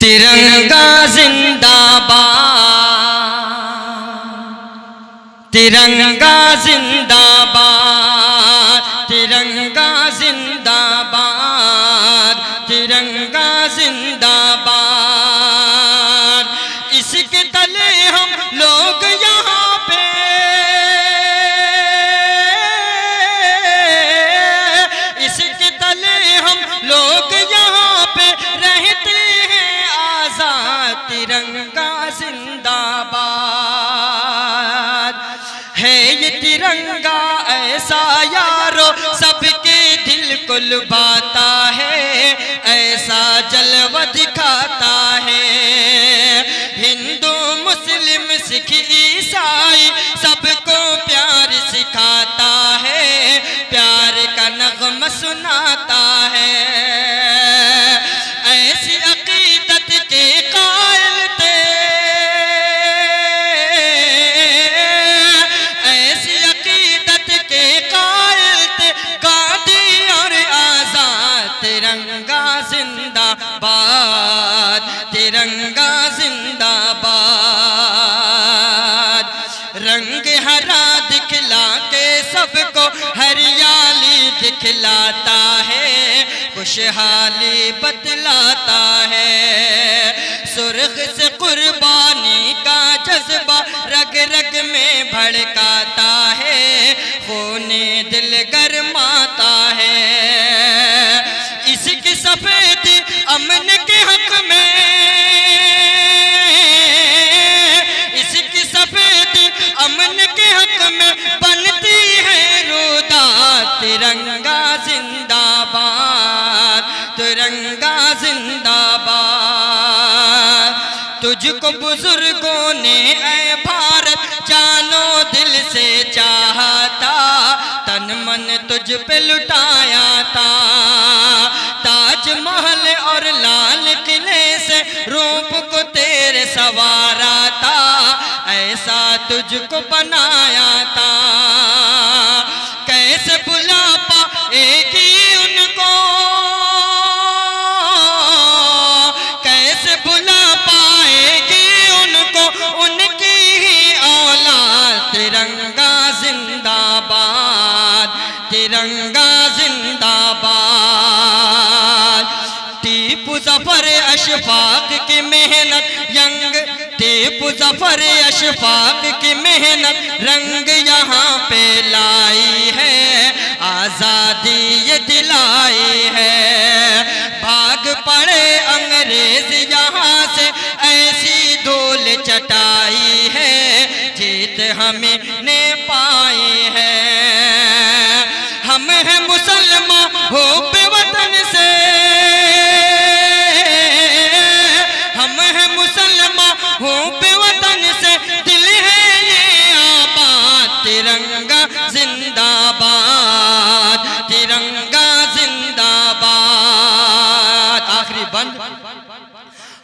तिरंगा जिंदाबाद, तिरंगा जिंदाबाद, तिरंगा जिंदाबाद, तिरंगा जिंदाबाद। इसके तले हम लोग यहाँ पे, इसके तले हम लोग यहाँ पे रहते हैं आजाद। तिरंगा जिंदाबाद है ये तिरंगा ऐसा यारो सबके दिल को लुभाता है, ऐसा जलवा दिखाता है। हिंदू मुस्लिम सिख ईसाई सबको प्यार सिखाता है, प्यार का नगमा सुनाता है। ऐसी अकीदत के कायल थे, ऐसी अकीदत के कायल थे गांधी और आजाद। तिरंगा जिंदाबाद, तिरंगा जिंदाबाद। रंग हरा दिखला के सबको हरियाली दिखलाता है, खुशहाली बतलाता है। सुर्ख से कुर्बानी का जज्बा रग रग में भड़काता है, खूने दिल गरमाता है। इसकी सफेद अमन के हक में, इसकी सफेद अमन के हक में बनती है रोदा। तिरंगा जिंदाबाद, तिरंगा जिंदाबाद। तुझको बुजुर्गों ने ऐ भारत जानो दिल से चाहता, तन मन तुझ पे लुटाया था। ताजमहल और लाल किले से रूप को तेरे सवारा था, ऐसा तुझको बनाया था। कैसे बुला पाएगी उनको, कैसे बुला पाएगी उनको उनकी ही औलाद। तिरंगा जिंदाबाद, तिरंगा जिंदाबाद। टीपू जफर अशफाक की मेहनत यंग, टीपू जफर अशफाक की मेहनत रंग यहाँ पे लाई है, आजादी ये दिलाई है। भाग पड़े अंग्रेज यहाँ से ऐसी धूल चटाई है, जीत हमें ने पाई है। हम हैं मुसलमान हो पे वतन से, हम हैं मुसलमान हो पे वतन से, दिल है ये आबाद। तिरंगा जिंदाबाद, तिरंगा जिंदाबाद। आखिरी बंद।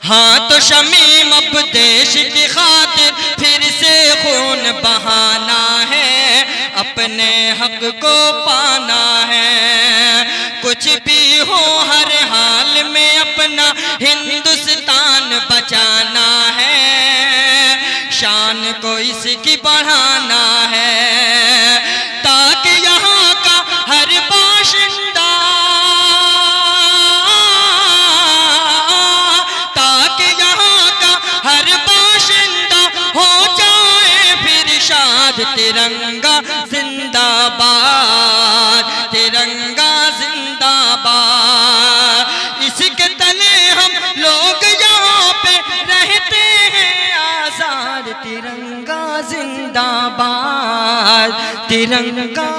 हाँ तो शमीम अब देश की खातिर फिर से खून बहाना है, अपने हक को पाना है। कुछ भी हो हर हाल में अपना हिंदुस्तान बचाना है, शान को इसकी बढ़ाना है। ताकि यहाँ का हर बाशिंदा, ताकि यहाँ का हर बाशिंदा हो जाए फिर शाद। तिरंगा जिंदाबाद, तिरंगा जिंदाबाद। इसके तले हम लोग यहाँ पे रहते हैं आजाद। तिरंगा जिंदाबाद, तिरंगा